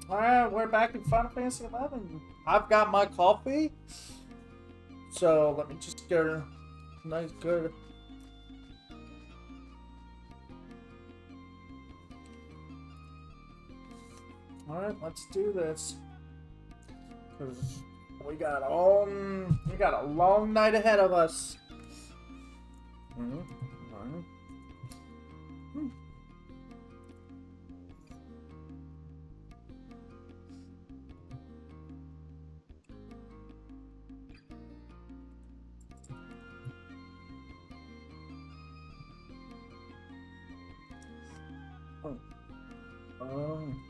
Alright, we're back in Final Fantasy 11. I've got my coffee, so let me just get a nice, good. Alright, let's do this. Cause we got a long night ahead of us. Alright. Um,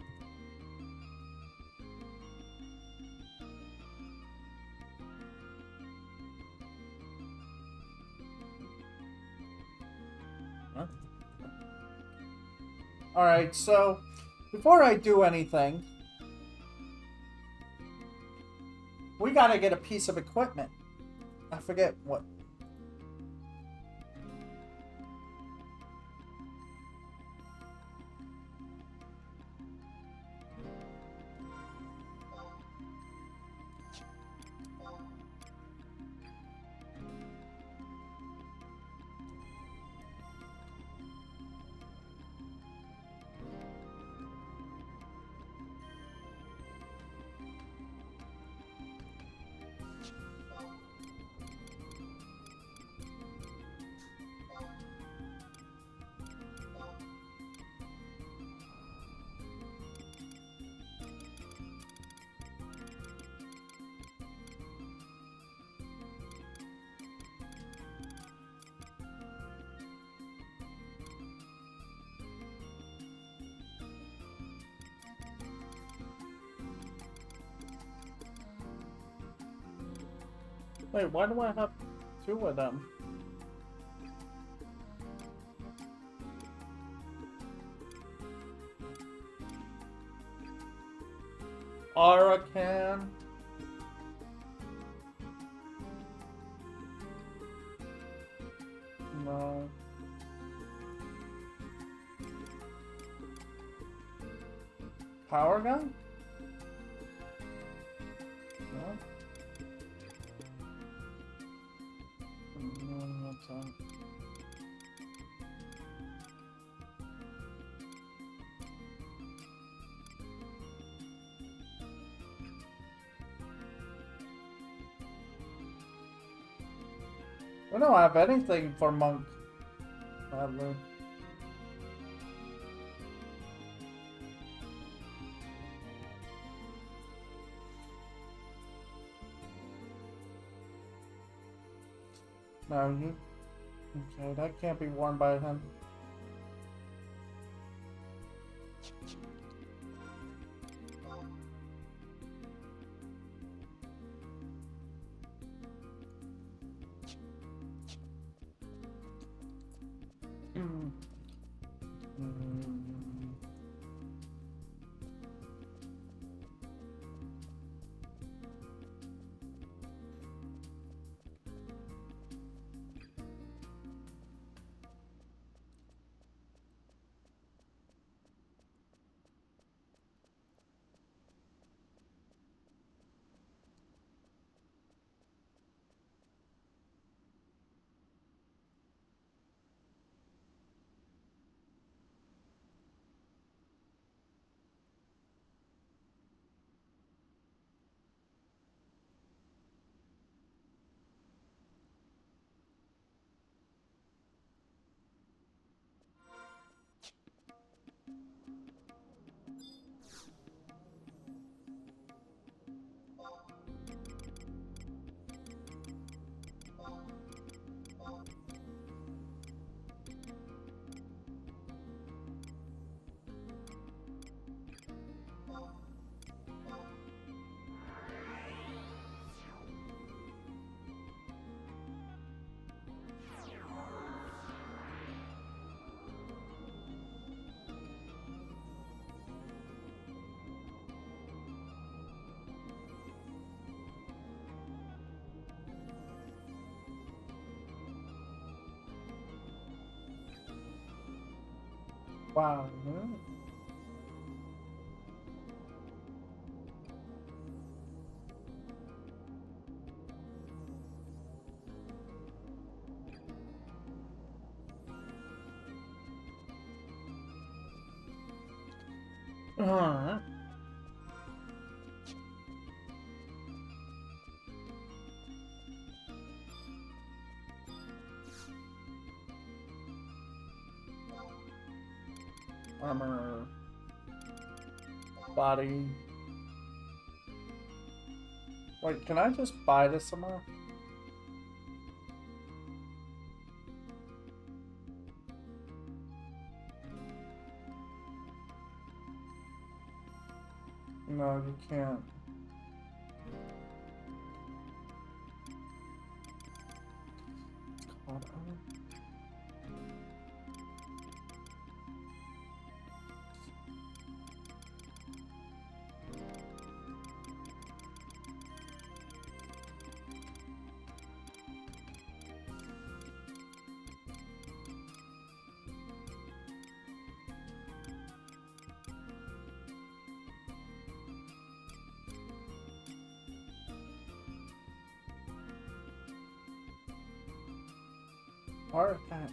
huh? Alright, so before I do anything, we gotta get a piece of equipment. I forget what. Wait, why do I have two of them? Arakan. No. Power gun? No. No, that's all. We don't have anything for Monk. Sadly. No, you. Okay, that can't be worn by him. Wow. Alright. Armor. Body. Wait, can I just buy this somewhere? No, you can't. It's called Artifact.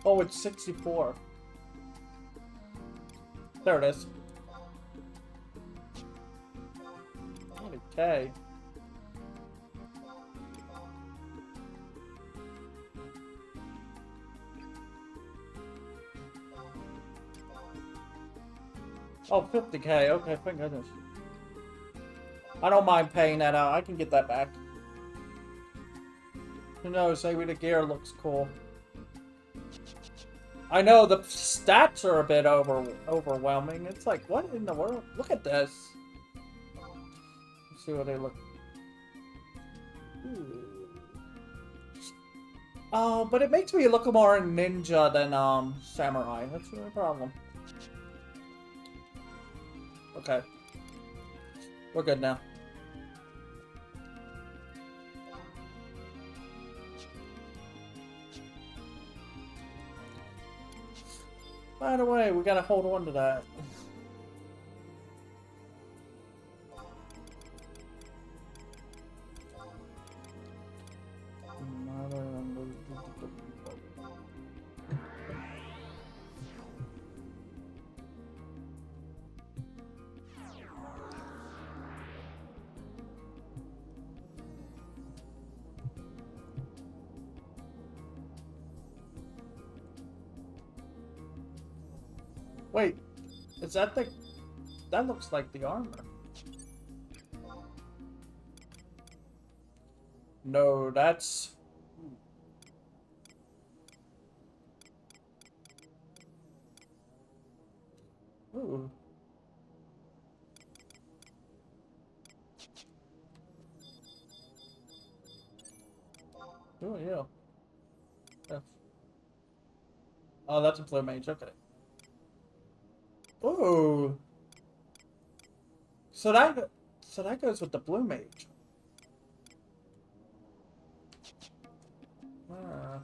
Oh, it's 64. There it is. Okay. Oh, 50K. Okay, thank goodness. I don't mind paying that out. I can get that back. Who knows? Maybe the gear looks cool. I know the stats are a bit overwhelming. It's like, what in the world? Look at this. Let's see what they look. Ooh. Oh, but it makes me look more ninja than samurai. That's the problem. Okay. We're good now. By the way, we gotta hold on to that. Wait, is that the... That looks like the armor. No, that's... Ooh. Oh, yeah. That's... Oh, that's a blue mage, okay. Ooh. So that goes with the blue mage. Ah.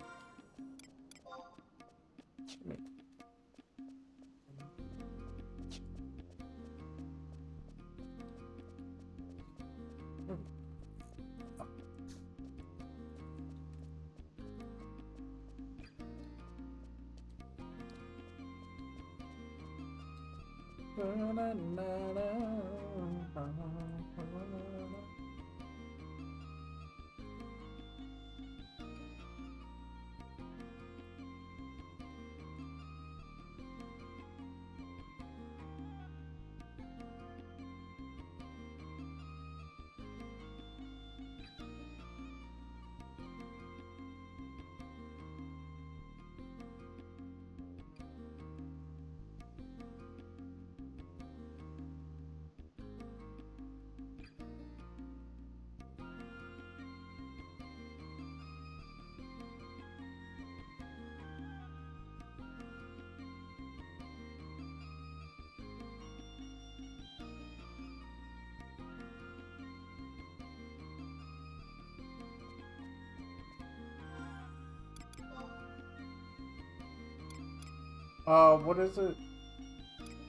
What is it?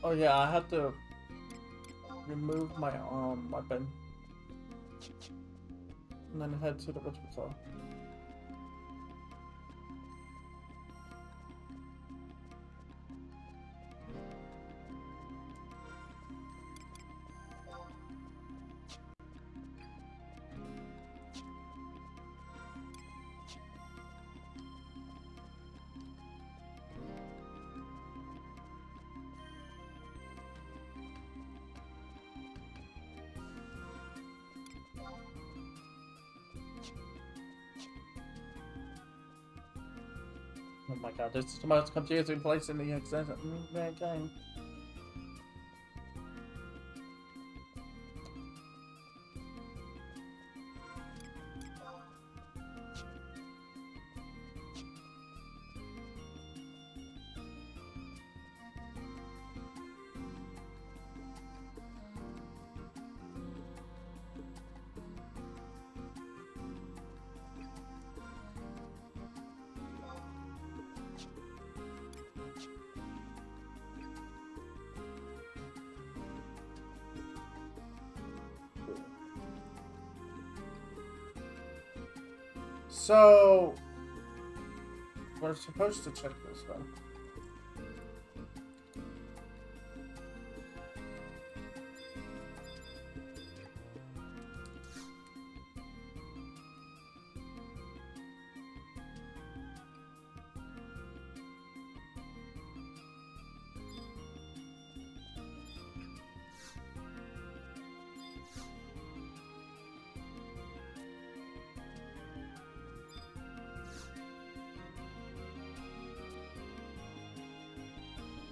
Oh yeah, I have to remove my weapon. and then head to the ritual hall. Oh my god, this is the most confusing place in the existence game. So, we're supposed to check this one.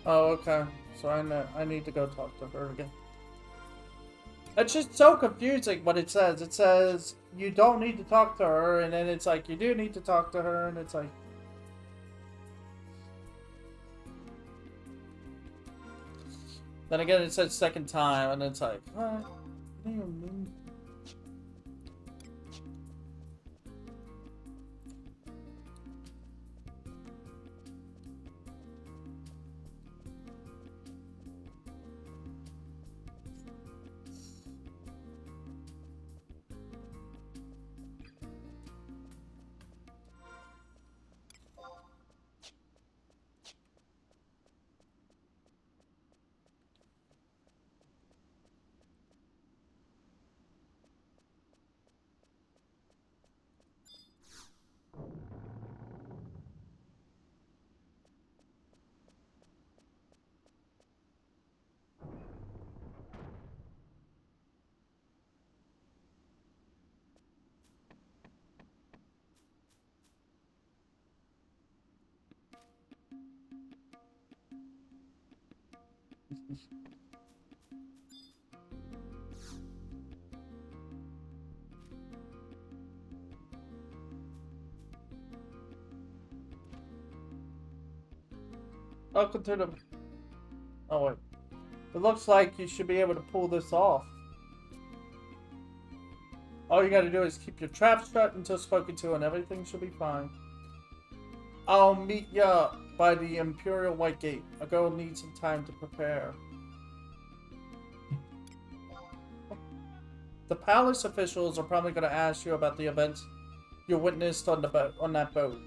Oh, okay. So I need to go talk to her again. It's just so confusing what it says. It says you don't need to talk to her, and then it's like you do need to talk to her, and it's like... Then again, it says second time, and it's like, what do you mean? Welcome to the... Oh, wait. It looks like you should be able to pull this off. All you gotta do is keep your trap shut until spoken to, and everything should be fine. I'll meet ya by the Imperial White Gate. I'll go need some time to prepare. The palace officials are probably gonna ask you about the events you witnessed on the boat, on that boat.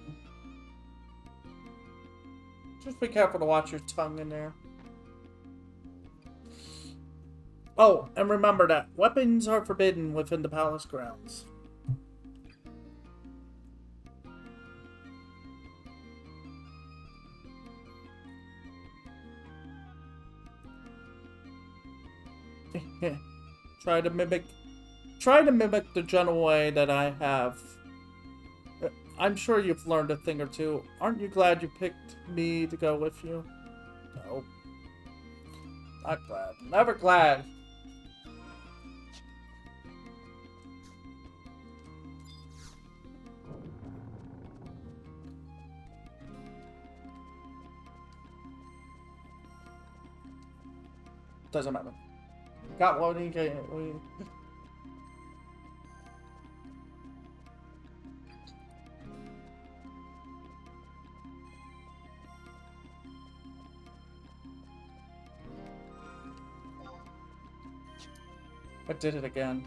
Just be careful to watch your tongue in there. Oh, and remember that weapons are forbidden within the palace grounds. Try to mimic the general way that I have. I'm sure you've learned a thing or two. Aren't you glad you picked me to go with you? No. Not glad. Never glad. Doesn't matter. Got one. I did it again.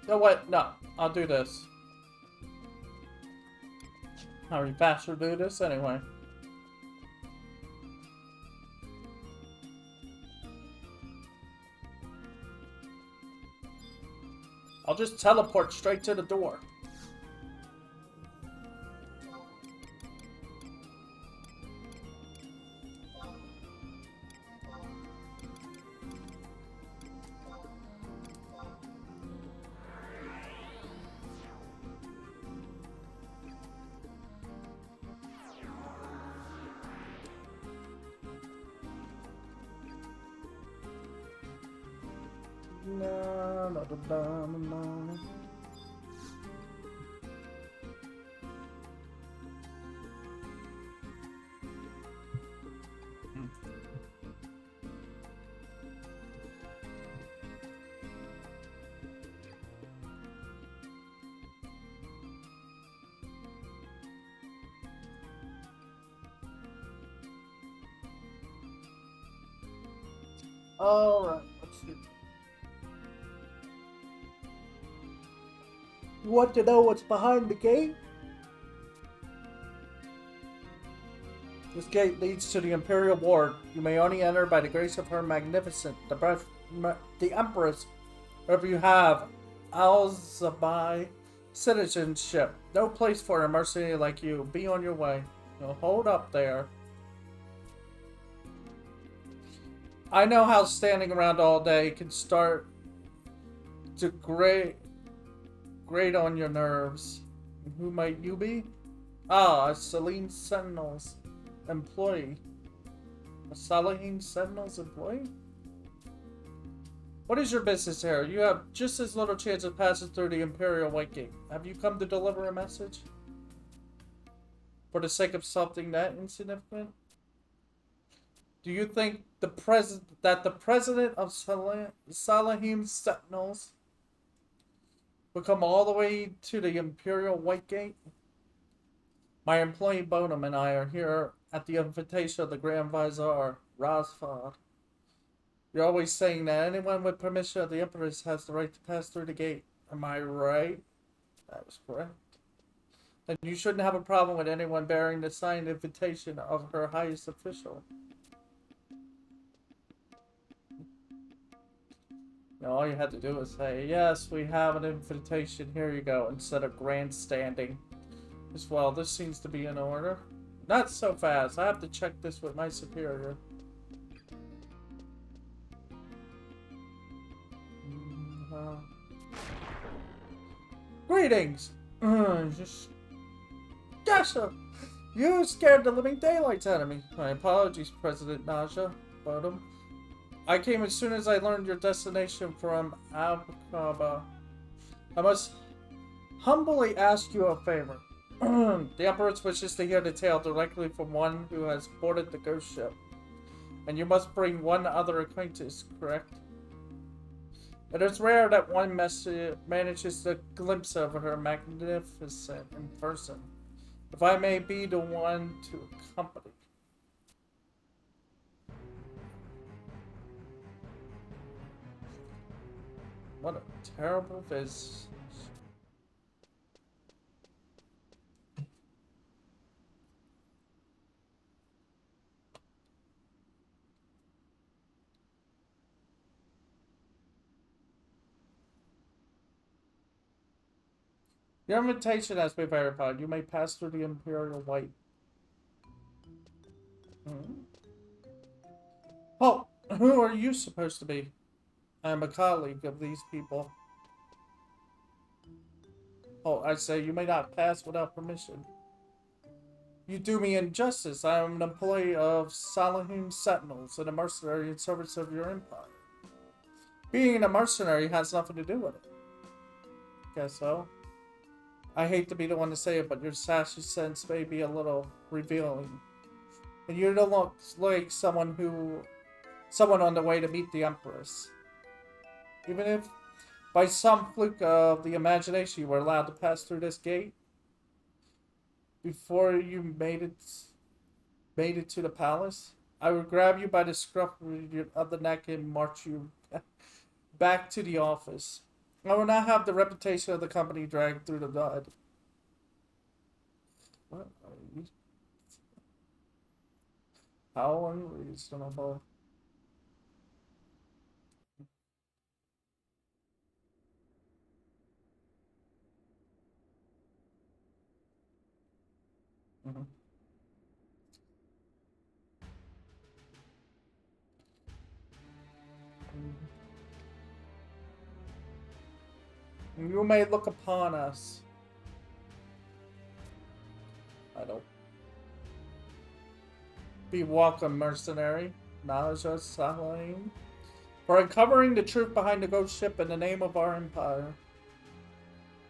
No, what? No, I'll do this. Hurry faster do this anyway. I'll just teleport straight to the door. No, no, no, no, no. Alright, let's see. You want to know what's behind the gate? This gate leads to the Imperial Ward. You may only enter by the grace of her magnificent, the Empress, or if you have Alzabai citizenship. No place for a mercenary like you. Be on your way. You'll hold up there. I know how standing around all day can start to grate on your nerves. Who might you be? Ah, a Saline Sentinel's employee. A Saline Sentinel's employee? What is your business here? You have just as little chance of passing through the Imperial White Gate. Have you come to deliver a message? For the sake of something that insignificant? Do you think the president of Salahim Sentinels will come all the way to the Imperial White Gate? My employee Bonham and I are here at the invitation of the Grand Vizier, Razfad. You're always saying that anyone with permission of the Empress has the right to pass through the gate. Am I right? That was correct. Then you shouldn't have a problem with anyone bearing the signed invitation of her highest official. All you had to do was say, yes, we have an invitation, here you go, instead of grandstanding. As well, this seems to be in order. Not so fast. I have to check this with my superior. Greetings! Just... Gasha! You scared the living daylights out of me. My apologies, President Naja. Bodum. I came as soon as I learned your destination from Abkaba. I must humbly ask you a favor. The Empress wishes to hear the tale directly from one who has boarded the ghost ship. And you must bring one other acquaintance, correct? It is rare that one manages to glimpse of her magnificent in person. If I may be the one to accompany. What a terrible visit. Your invitation has been verified. You may pass through the Imperial White. Oh, who are you supposed to be? I am a colleague of these people. Oh, I say you may not pass without permission. You do me injustice. I am an employee of Salahim Sentinels and a mercenary in service of your empire. Being a mercenary has nothing to do with it. Guess so. I hate to be the one to say it, but your sassy sense may be a little revealing. And you don't look like someone on the way to meet the Empress. Even if, by some fluke of the imagination, you were allowed to pass through this gate before you made it to the palace, I would grab you by the scruff of the neck and march you back to the office. I will not have the reputation of the company dragged through the mud. What are you? How unreasonable. Mhm. You may look upon us. I don't. Be welcome, mercenary. Acknowledge us, Salim. For uncovering the truth behind the ghost ship in the name of our empire.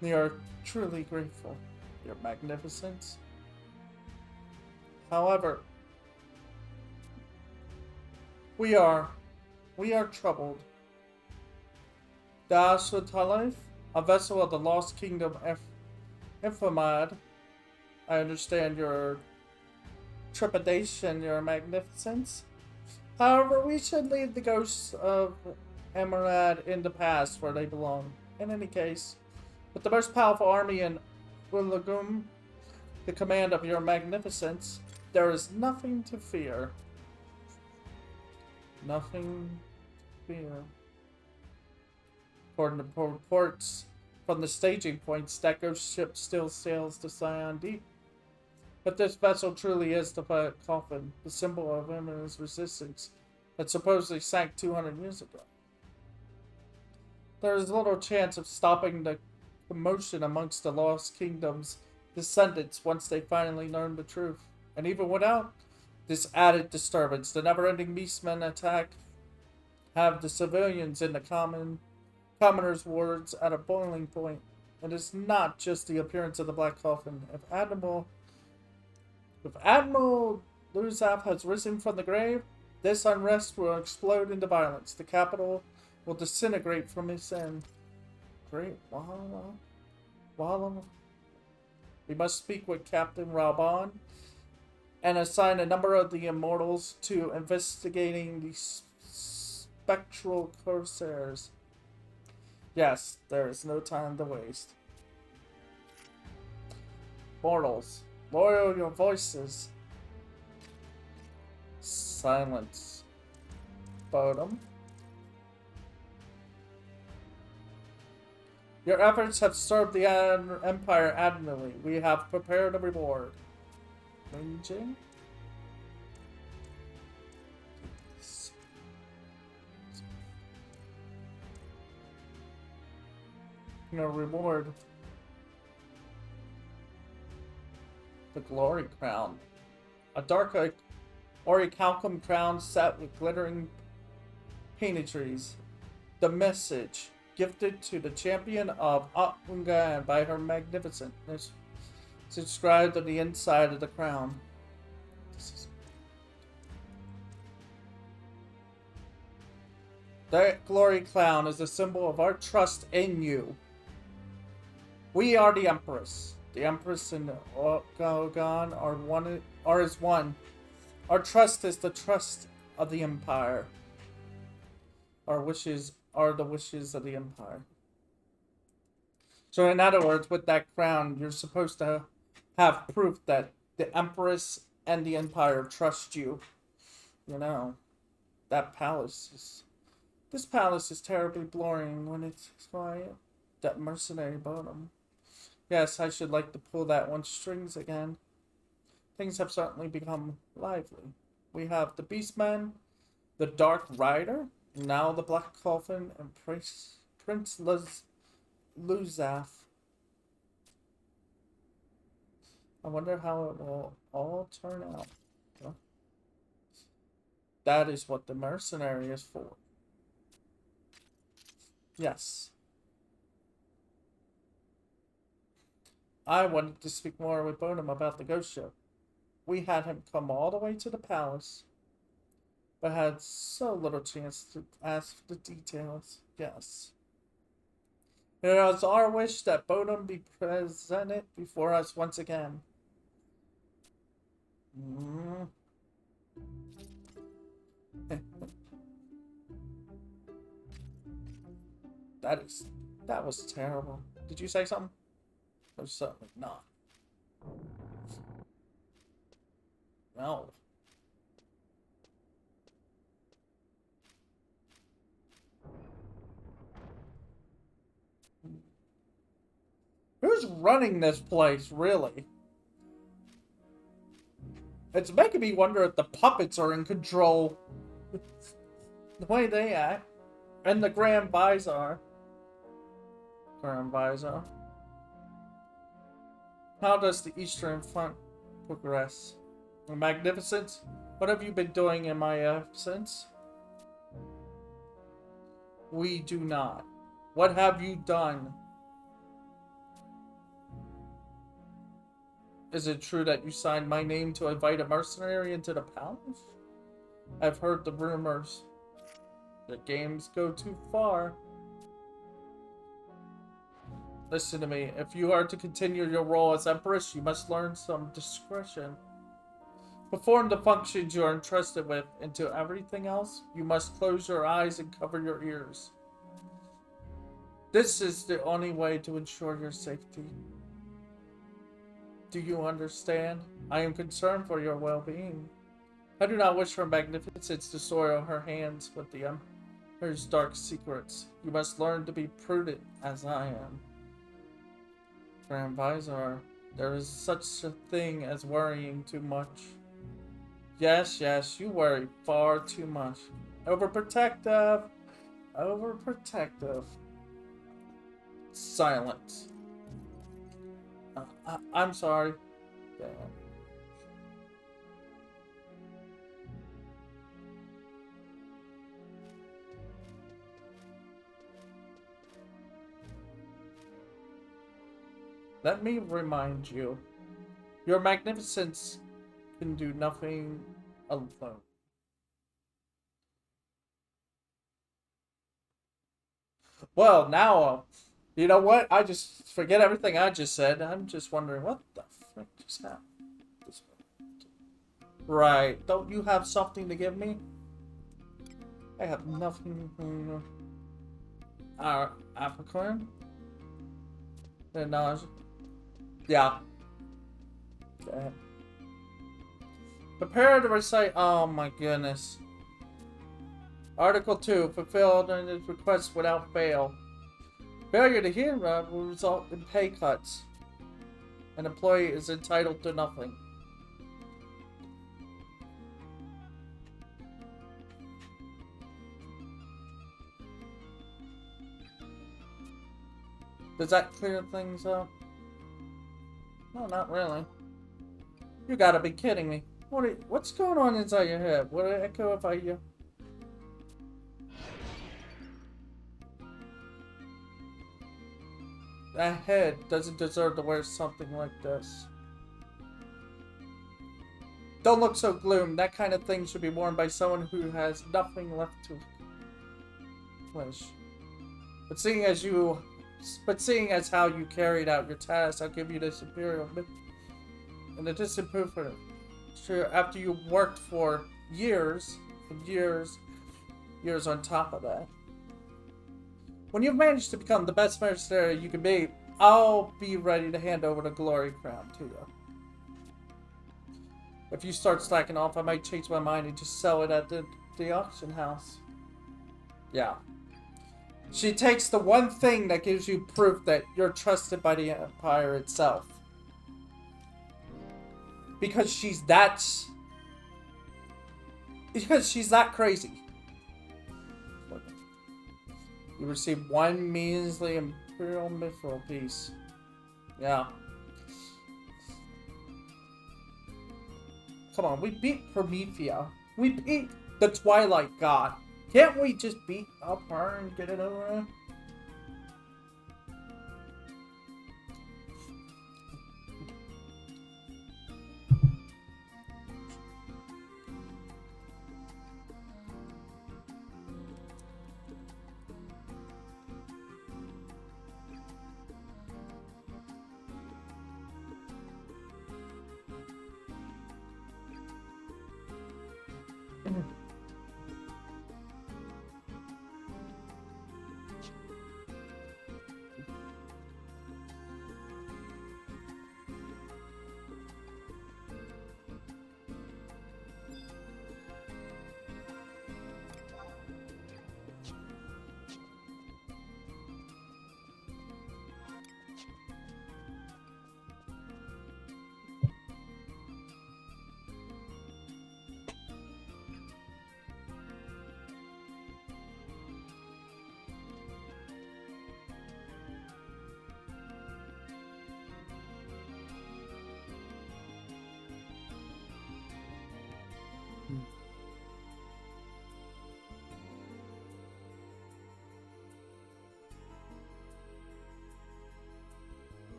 We are truly grateful. Your magnificence. However, we are troubled. Da Sutalif, a vessel of the Lost Kingdom Ephemad. I understand your trepidation, your magnificence. However, we should leave the ghosts of Emerald in the past where they belong. In any case, with the most powerful army in Willagum, the command of your magnificence, there is nothing to fear. Nothing to fear. According to reports from the staging points, that ghost ship still sails to Scion Deep. But this vessel truly is the coffin, the symbol of Emerald's resistance that supposedly sank 200 years ago. There is little chance of stopping the commotion amongst the Lost Kingdom's descendants once they finally learn the truth. And even without this added disturbance, the never-ending beastmen attack have the civilians in the commoners' wards at a boiling point. It is not just the appearance of the Black Coffin. If Admiral Luzaf has risen from the grave, this unrest will explode into violence. The capital will disintegrate from its end. Great Walla. We must speak with Captain Raban and assign a number of the immortals to investigating the spectral corsairs. Yes, there is no time to waste. Mortals, loyal your voices. Silence. Bodum. Your efforts have served the Empire admirably. We have prepared a reward. Ranging? Your reward. The Glory Crown. A dark orichalcum crown set with glittering paintries. The message, gifted to the champion of Atungan by her magnificentness, is inscribed on the inside of the crown. The Glory Crown is a symbol of our trust in you. We are the Empress. The Empress and Ogogan are as one. Our trust is the trust of the Empire. Our wishes are the wishes of the Empire. So in other words, with that crown, you're supposed to have proof that the Empress and the Empire trust you. You know, that palace is... This palace is terribly boring when it's quiet. That mercenary bottom. Yes, I should like to pull that one's strings again. Things have certainly become lively. We have the Beastman, the Dark Rider, now the Black Coffin, and Prince Luzaf. I wonder how it will all turn out. Huh? That is what the mercenary is for. Yes. I wanted to speak more with Bonham about the ghost ship. We had him come all the way to the palace, but had so little chance to ask for the details. Yes. It is our wish that Bonham be presented before us once again. That is That was terrible. Did you say something? Or certainly not. No. Who's running this place, really? It's making me wonder if the puppets are in control. The way they act. And the Grand Visor. Grand Visor. How does the Eastern Front progress? Magnificent? What have you been doing in my absence? We do not. What have you done? Is it true that you signed my name to invite a mercenary into the palace? I've heard the rumors. The games go too far. Listen to me. If you are to continue your role as Empress, you must learn some discretion. Perform the functions you are entrusted with, and to everything else, you must close your eyes and cover your ears. This is the only way to ensure your safety. Do you understand? I am concerned for your well-being. I do not wish for Magnificence to soil her hands with the Emperor's dark secrets. You must learn to be prudent as I am. Grand Visor, there is such a thing as worrying too much. Yes, you worry far too much. Overprotective. Overprotective. Silence. I'm sorry. Damn. Let me remind you, your magnificence can do nothing alone. Well, now, you know what? I just forget everything I just said. I'm just wondering what the frick just happened. Right. Don't you have something to give me? I have nothing. African? And yeah. Okay. Prepare to recite. Oh my goodness. Article 2. Fulfill the request without fail. Failure to hear will result in pay cuts. An employee is entitled to nothing. Does that clear things up? No, not really. You gotta be kidding me. What's going on inside your head? Would it echo if I hear? That head doesn't deserve to wear something like this. Don't look so gloom. That kind of thing should be worn by someone who has nothing left to wish. But seeing as how you carried out your task, I'll give you this imperial and the distant proof for it. Sure, after you worked for years and years on top of that. When you've managed to become the best mercenary you can be, I'll be ready to hand over the glory crown to you. If you start slacking off, I might change my mind and just sell it at the auction house. Yeah. She takes the one thing that gives you proof that you're trusted by the Empire itself. Because she's that crazy. You receive one measly Imperial Mithril piece. Yeah. Come on, we beat Promethea. We beat the Twilight God. Can't we just beat up her and get it over with?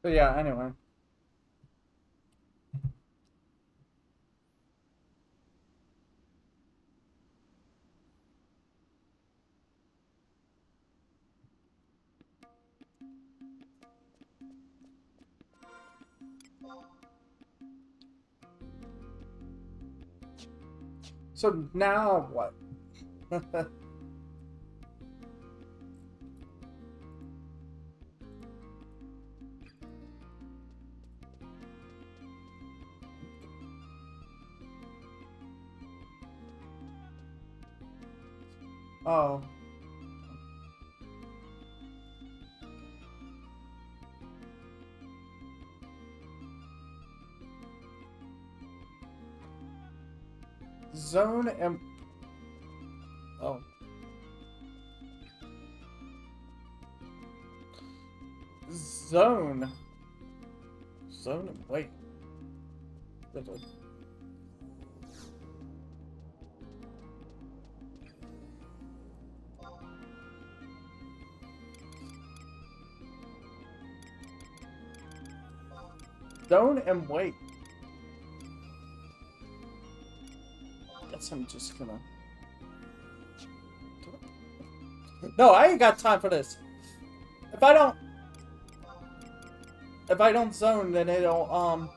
But yeah, anyway. So now what? Oh. Zone and... Oh. Zone. Zone and wait. Zone and wait. Guess I'm just gonna... No, I ain't got time for this. If I don't zone, then it'll,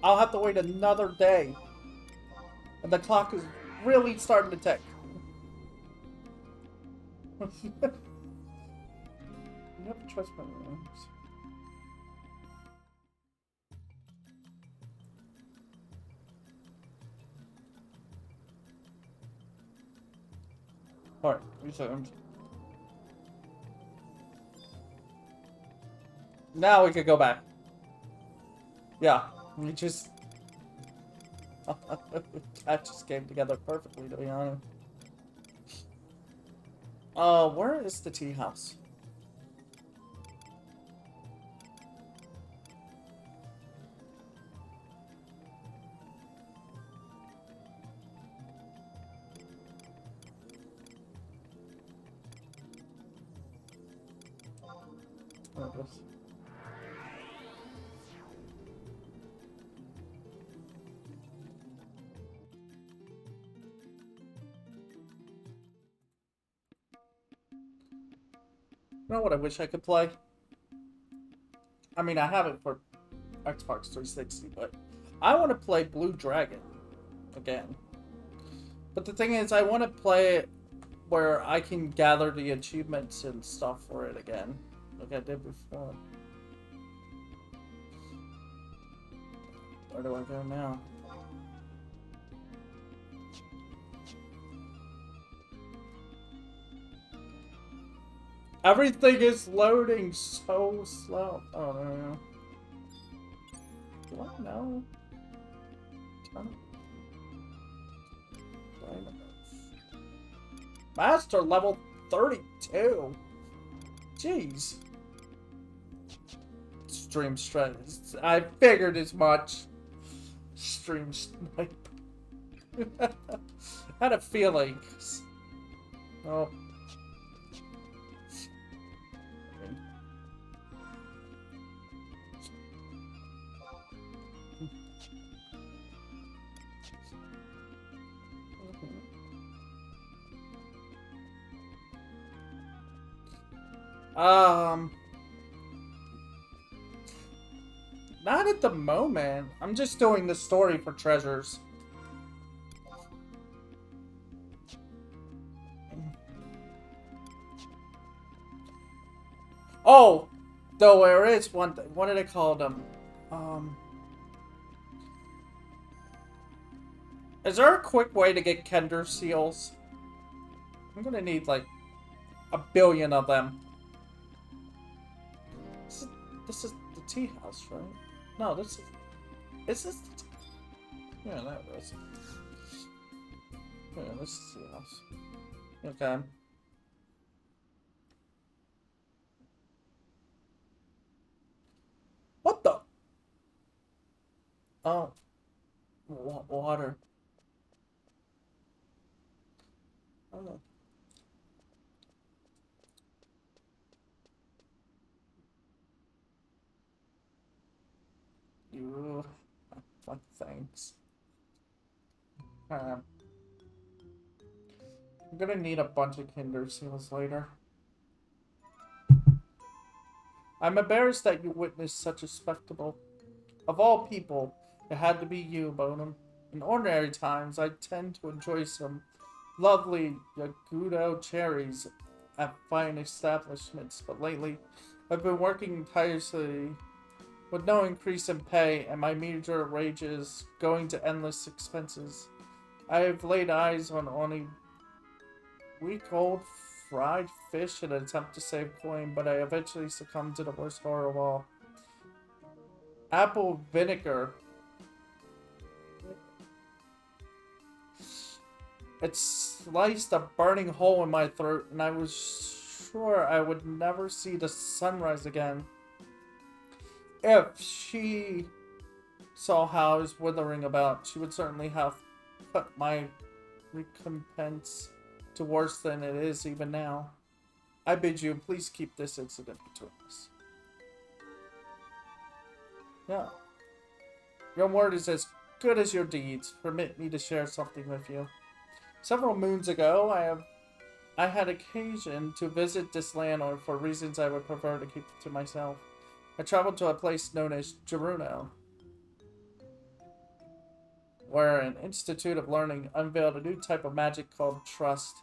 I'll have to wait another day. And the clock is really starting to tick. You have to trust my names. Alright, 3 seconds. Now we could go back. Yeah, we just... that just came together perfectly, to be honest. Where is the tea house? There it is. You know what I wish I could play? I mean, I have it for Xbox 360, but I want to play Blue Dragon again. But the thing is, I want to play it where I can gather the achievements and stuff for it again, like I did before. Where do I go now? Everything is loading so slow. Oh no. Do I know? Master level 32. Jeez. Stream stress. I figured as much. Stream snipe. Had a feeling. Oh. Not at the moment. I'm just doing the story for treasures. Oh, though there is one thing. What did I call them? Is there a quick way to get Kender seals? I'm gonna need like 1 billion of them. This is the tea house, right? No, this is... Is this the tea... Yeah, that was... Yeah, this is the tea house. Okay. What the... Oh. Water. Oh. Thanks. I'm gonna need a bunch of Kinder Seals later. I'm embarrassed that you witnessed such a spectacle. Of all people, it had to be you, Bonham. In ordinary times, I tend to enjoy some lovely Yagudo cherries at fine establishments, but lately, I've been working tirelessly with no increase in pay and my meager wages going to endless expenses. I have laid eyes on only week-old fried fish in an attempt to save coin, but I eventually succumbed to the worst horror of all. Apple vinegar. It sliced a burning hole in my throat, and I was sure I would never see the sunrise again. If she saw how I was withering about, she would certainly have cut my recompense to worse than it is even now. I bid you, please keep this incident between us. Yeah. Your word is as good as your deeds. Permit me to share something with you. Several moons ago, I had occasion to visit this landlord for reasons I would prefer to keep to myself. I traveled to a place known as Geruno, where an institute of learning unveiled a new type of magic called trust.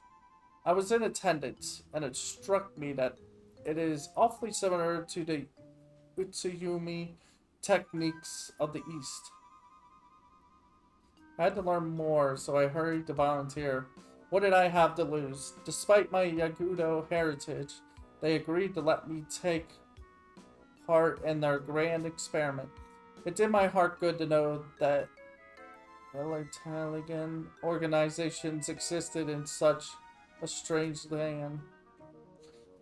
I was in attendance, and it struck me that it is awfully similar to the Utsuyumi techniques of the East. I had to learn more, so I hurried to volunteer. What did I have to lose? Despite my Yagudo heritage, they agreed to let me take part in their grand experiment. It did my heart good to know that Italian organizations existed in such a strange land.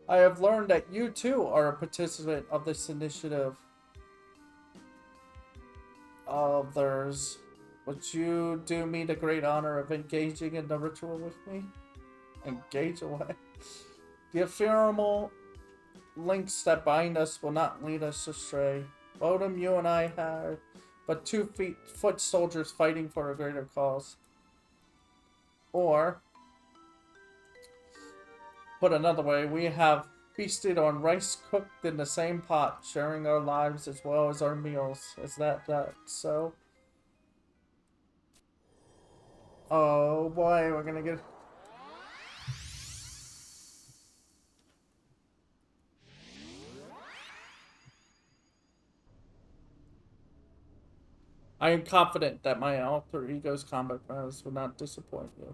I have learned that you too are a participant of this initiative. Others, would you do me the great honor of engaging in the ritual with me? Engage away. The ephemeral links that bind us will not lead us astray. Bodum, you and I have but 2 foot soldiers fighting for a greater cause. Or, put another way, we have feasted on rice cooked in the same pot, sharing our lives as well as our meals. Is that so? Oh boy, we're gonna get... I am confident that my alter ego's combat prowess will not disappoint you.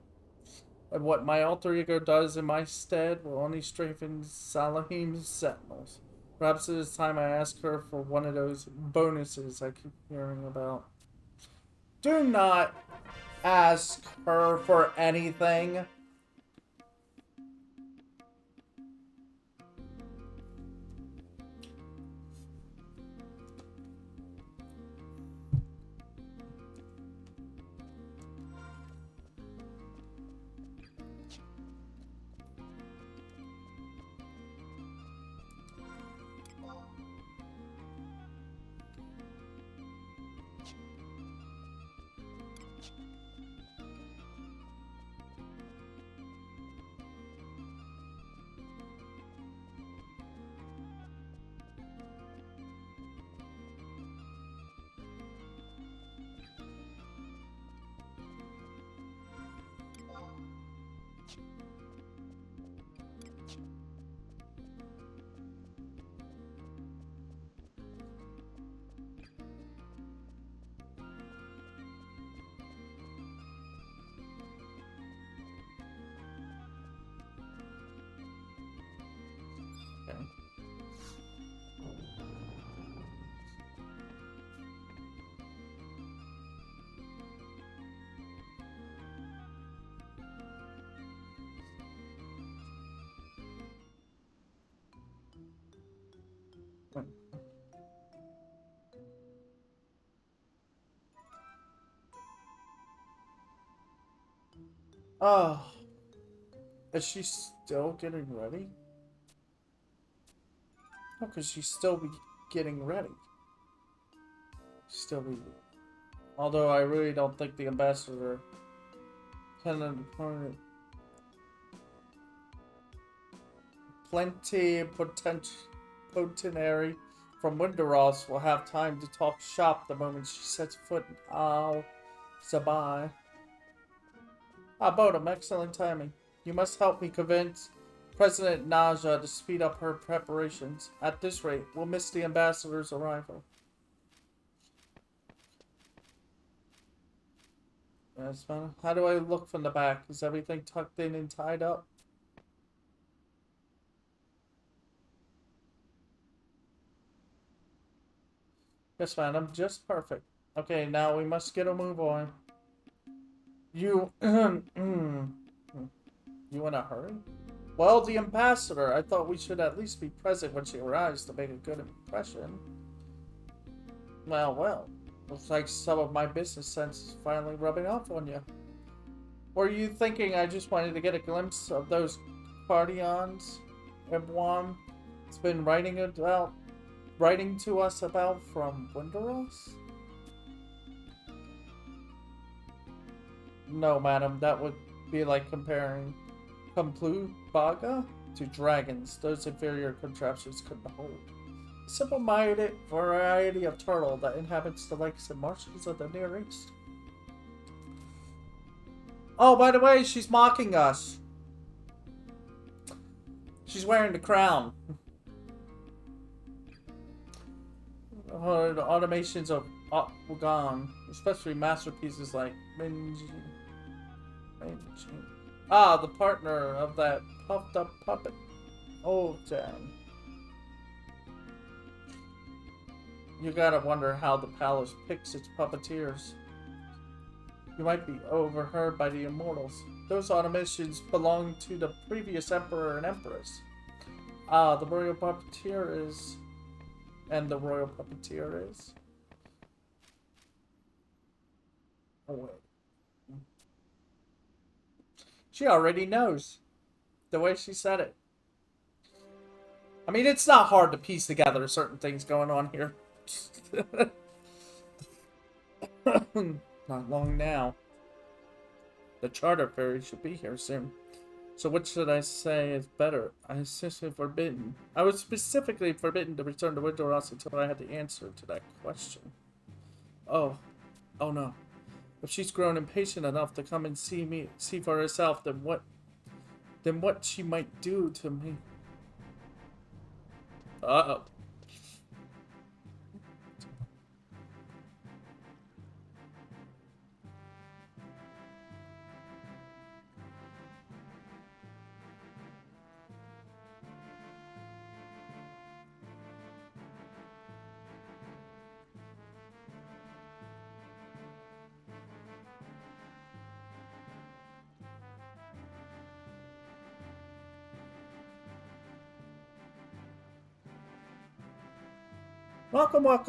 And what my alter ego does in my stead will only strengthen Salahim's sentinels. Perhaps it is time I ask her for one of those bonuses I keep hearing about. Do not ask her for anything. Okay. Oh, is she still getting ready? No, because she's still be getting ready. Still be... Although I really don't think the ambassador can plenty potenary from Winterross will have time to talk shop the moment she sets foot in Al Sabai. Ah, Bodum, excellent timing. You must help me convince President Naja to speed up her preparations. At this rate, we'll miss the ambassador's arrival. Yes, man. How do I look from the back? Is everything tucked in and tied up? Yes, man. I'm just perfect. Okay, now we must get a move on. You, you in a hurry? Well, the ambassador. I thought we should at least be present when she arrives to make a good impression. Well. Looks like some of my business sense is finally rubbing off on you. Were you thinking I just wanted to get a glimpse of those cardions Ebwan has been writing to us about from Winterross? No, madam, that would be like comparing Complu Baga to dragons. Those inferior contraptions couldn't hold. A simple-minded variety of turtle that inhabits the lakes and marshes of the Near East. Oh, by the way, she's mocking us. She's wearing the crown. The automations of Wugan, especially masterpieces like Minji. Ah, the partner of that puffed-up puppet. Oh, Jan. You gotta wonder how the palace picks its puppeteers. You might be overheard by the immortals. Those automations belong to the previous emperor and empress. Ah, the royal puppeteer is... And the royal puppeteer is... Oh, wait. She already knows. The way she said it. I mean, it's not hard to piece together certain things going on here. Not long now. The charter ferry should be here soon. So what should I say is better? I was specifically forbidden to return to Winterross until I had the answer to that question. Oh no. If she's grown impatient enough to come and see for herself, then what she might do to me? Uh-oh.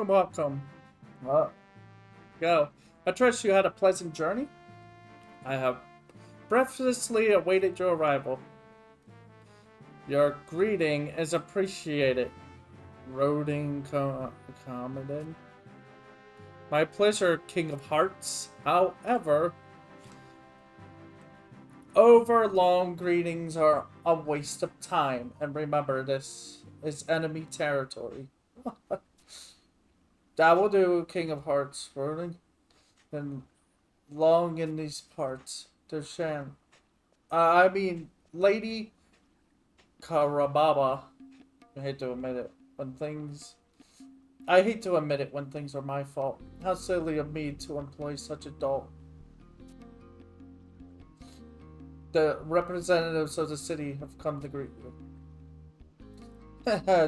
Welcome. Go. I trust you had a pleasant journey. I have breathlessly awaited your arrival. Your greeting is appreciated. Roding accommodated. My pleasure, King of Hearts. However, overlong greetings are a waste of time. And remember, this is enemy territory. That will do, King of Hearts. Rolling and long in these parts. Deshan. Lady Karababa. I hate to admit it when things are my fault. How silly of me to employ such a dolt. The representatives of the city have come to greet you.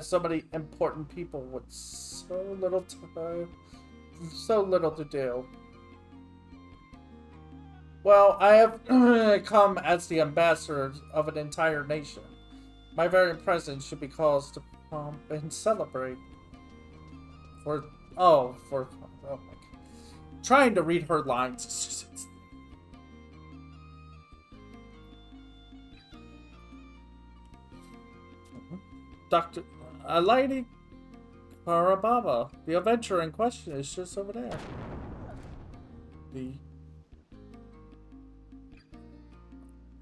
So many important people with so little to do. Well, I have come as the ambassador of an entire nation. My very presence should be cause to pomp and celebrate. Oh my God. Trying to read her lines is just... Lady Karababa, the adventurer in question is just over there. The...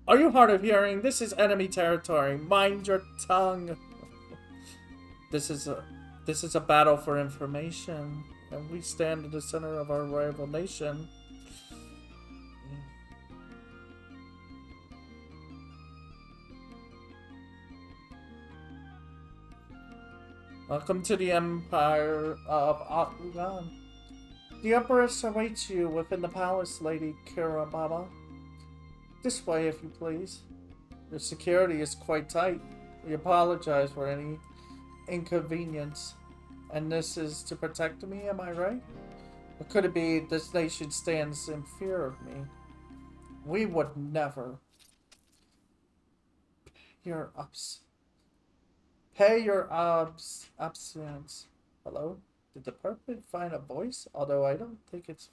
Are you hard of hearing? This is enemy territory. Mind your tongue. This is a battle for information, and we stand in the center of our rival nation. Welcome to the Empire of Akugan. The Empress awaits you within the palace, Lady Kirababa. This way, if you please. Your security is quite tight. We apologize for any inconvenience. And this is to protect me, am I right? Or could it be this nation stands in fear of me? We would never. Pay your absence. Hello? Did the puppet find a voice? Although I don't think its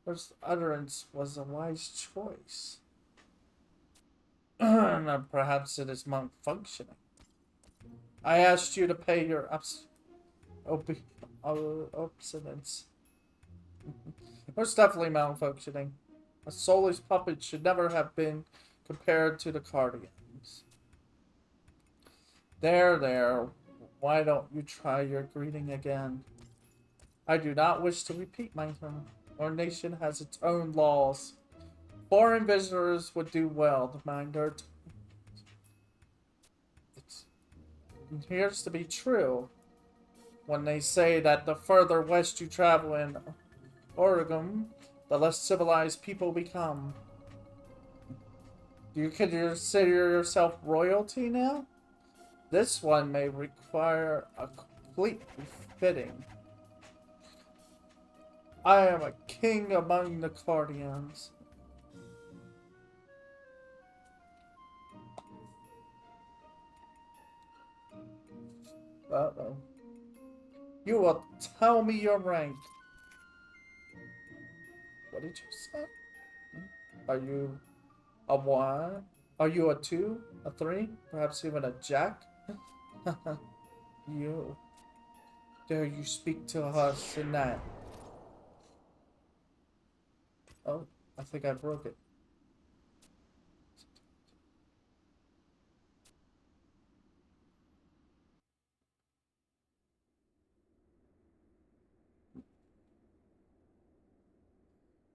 first utterance was a wise choice. Perhaps it is malfunctioning. I asked you to pay your obstinance. Most definitely malfunctioning. A soulless puppet should never have been compared to the Guardians. There. Why don't you try your greeting again? I do not wish to repeat my turn. Our nation has its own laws. Foreign visitors would do well to mind their It appears to be true when they say that the further west you travel in Oregon, the less civilized people become. Do you consider yourself royalty now? This one may require a complete refitting. I am a king among the Guardians. Uh-oh. You will tell me your rank. What did you say? Are you a 1? Are you a 2? A 3? Perhaps even a jack? You. Dare you speak to us in that? Oh, I think I broke it.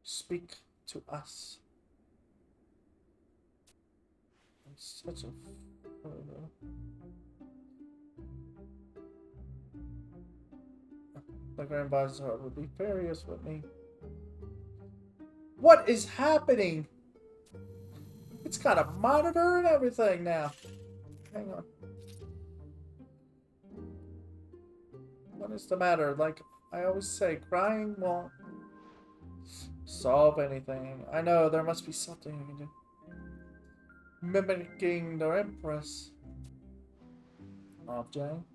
Speak to us. It's such a... The Grand Bazaar will be furious with me. What is happening? It's got a monitor and everything now. Hang on. What is the matter? Like I always say, crying won't solve anything. I know there must be something I can do. Mimicking the Empress. Oh, Jane.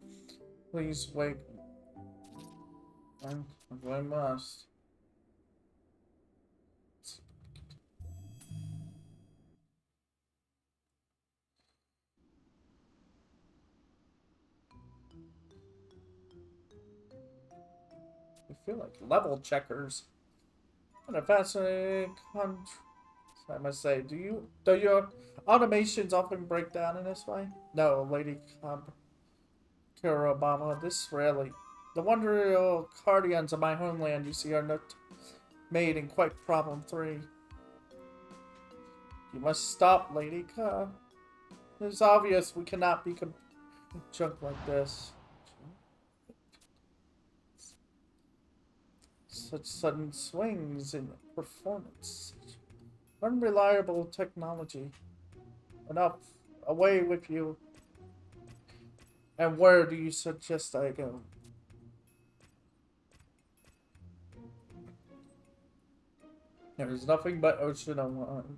Please wait. I must. I feel like level checkers. What a fascinating country. I must say, do your automations often break down in this way? No, Lady Kirabama, this rarely. The wonderful guardians of my homeland, you see, are not made in quite problem-free. You must stop, Lady Ka. It's obvious we cannot be junk like this. Such sudden swings in performance. Unreliable technology. Enough. Away with you. And where do you suggest I go? There's nothing but ocean on.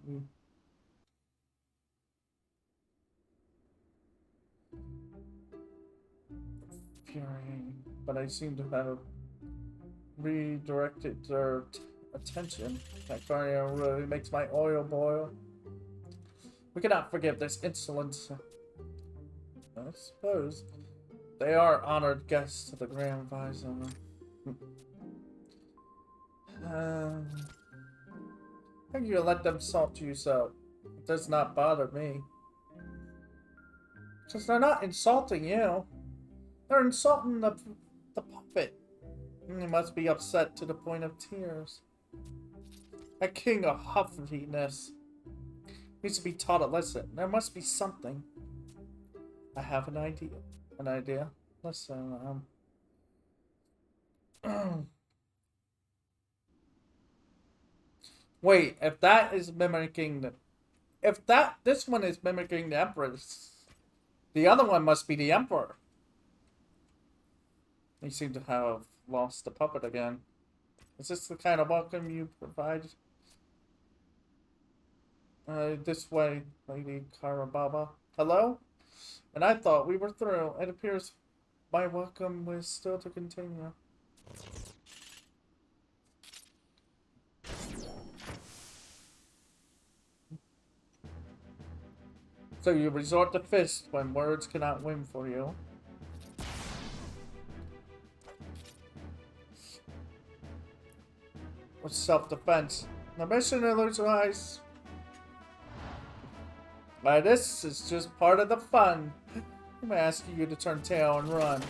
Fury. But I seem to have redirected their attention. That fire really makes my oil boil. We cannot forgive this insolence. I suppose they are honored guests of the Grand Visor. How can you let them insult you so? It does not bother me. Because they're not insulting you. They're insulting the puppet. He must be upset to the point of tears. A king of huffiness needs to be taught a lesson. There must be something. I have an idea. An idea? Listen, wait, if that is mimicking the... this one is mimicking the Empress, the other one must be the Emperor. You seem to have lost the puppet again. Is this the kind of welcome you provide? This way, Lady Karababa. Hello? And I thought we were through. It appears my welcome was still to continue. So you resort to fist when words cannot win for you. With self-defense. The mission illusions. This is just part of the fun. I'm asking you to turn tail and run.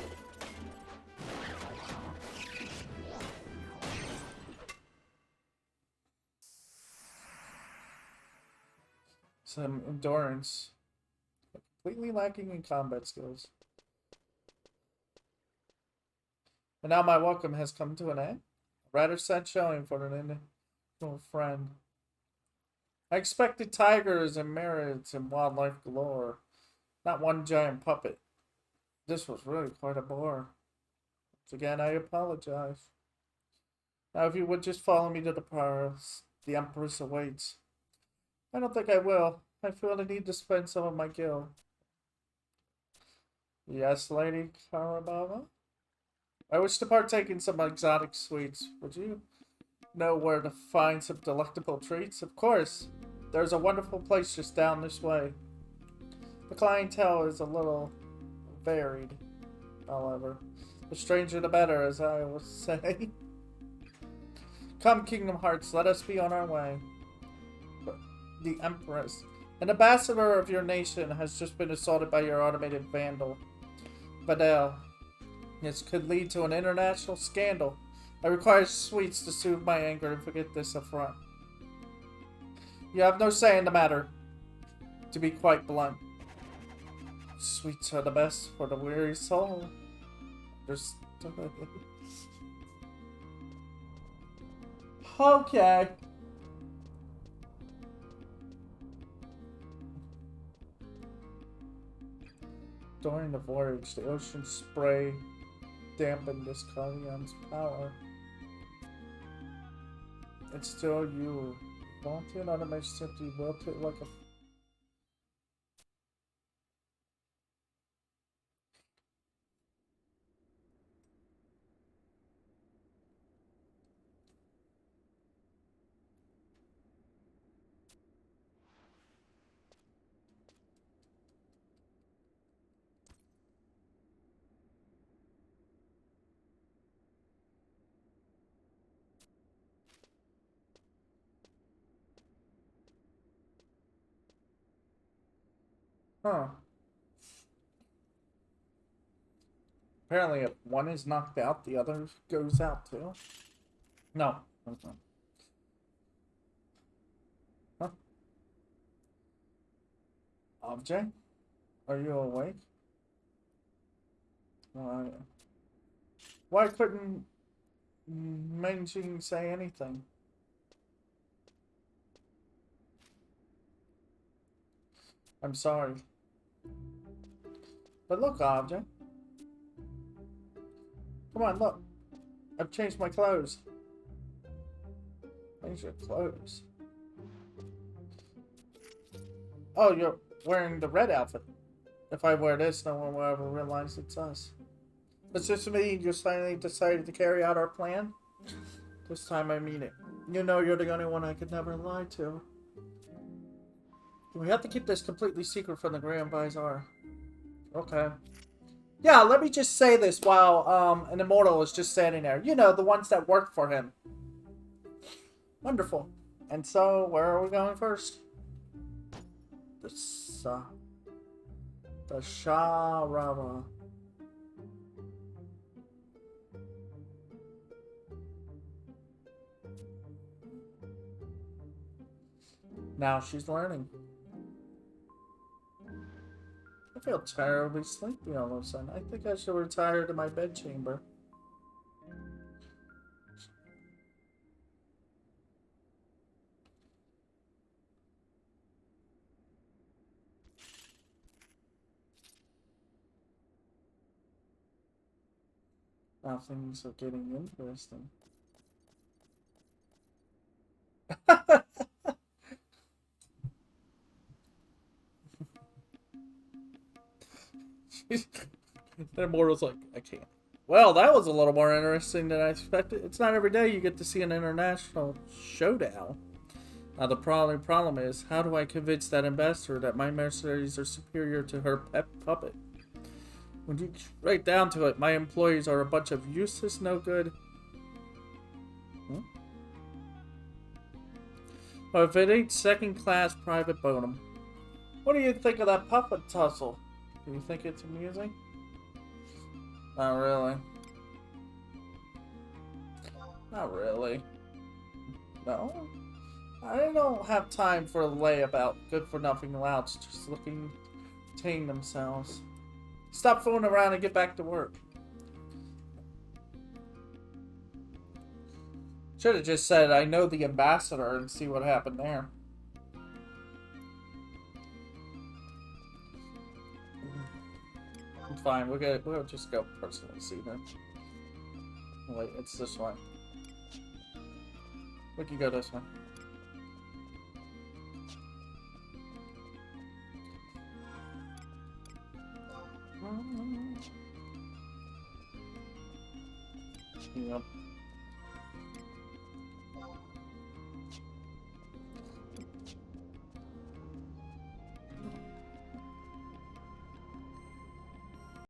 Some endurance. Completely lacking in combat skills. And now my welcome has come to an end. A rather sad showing for an individual friend. I expected tigers and merits and wildlife galore. Not one giant puppet. This was really quite a bore. Once again, I apologize. Now, if you would just follow me to the palace, the Empress awaits. I don't think I will. I feel the need to spend some of my gil. Yes, Lady Karababa? I wish to partake in some exotic sweets. Would you know where to find some delectable treats? Of course. There's a wonderful place just down this way. The clientele is a little varied, however. The stranger the better, as I will say. Come, Kingdom Hearts, let us be on our way. The Empress. An ambassador of your nation has just been assaulted by your automated vandal, Vidal. This could lead to an international scandal. I require sweets to soothe my anger and forget this affront. You have no say in the matter, to be quite blunt. Sweets are the best for the weary soul. Okay. During the voyage, the ocean spray dampened this Carlion's power. It's still you. Volunteer automation simply wilted like a... Huh. Apparently if one is knocked out, the other goes out too. No. Okay. Huh? Object? Are you awake? Why couldn't Menjing say anything? I'm sorry. But look, Object. Come on, look. I've changed my clothes. Change your clothes. Oh, you're wearing the red outfit. If I wear this, no one will ever realize it's us. Does this mean you finally decided to carry out our plan? This time I mean it. You know you're the only one I could never lie to. We have to keep this completely secret from the Grand Vizier. Okay. Yeah, let me just say this while an immortal is just standing there. You know, the ones that work for him. Wonderful. And so, where are we going first? The Sharara. Now she's learning. I feel terribly sleepy all of a sudden. I think I should retire to my bedchamber. Now things are getting interesting. The Immortal's like, I can't. Well, that was a little more interesting than I expected. It's not every day you get to see an international showdown. Now, the problem is, how do I convince that ambassador that my mercenaries are superior to her pet puppet? When you get right down to it, my employees are a bunch of useless, no good. Well, if it ain't second-class private bonum. What do you think of that puppet tussle? Do you think it's amusing? Not really. Not really. No? I don't have time for a layabout good-for-nothing louts just looking to tame themselves. Stop fooling around and get back to work. Should have just said, I know the ambassador and see what happened there. Fine, we'll just go personally see them. Wait, it's this way. We can go this way. Yep.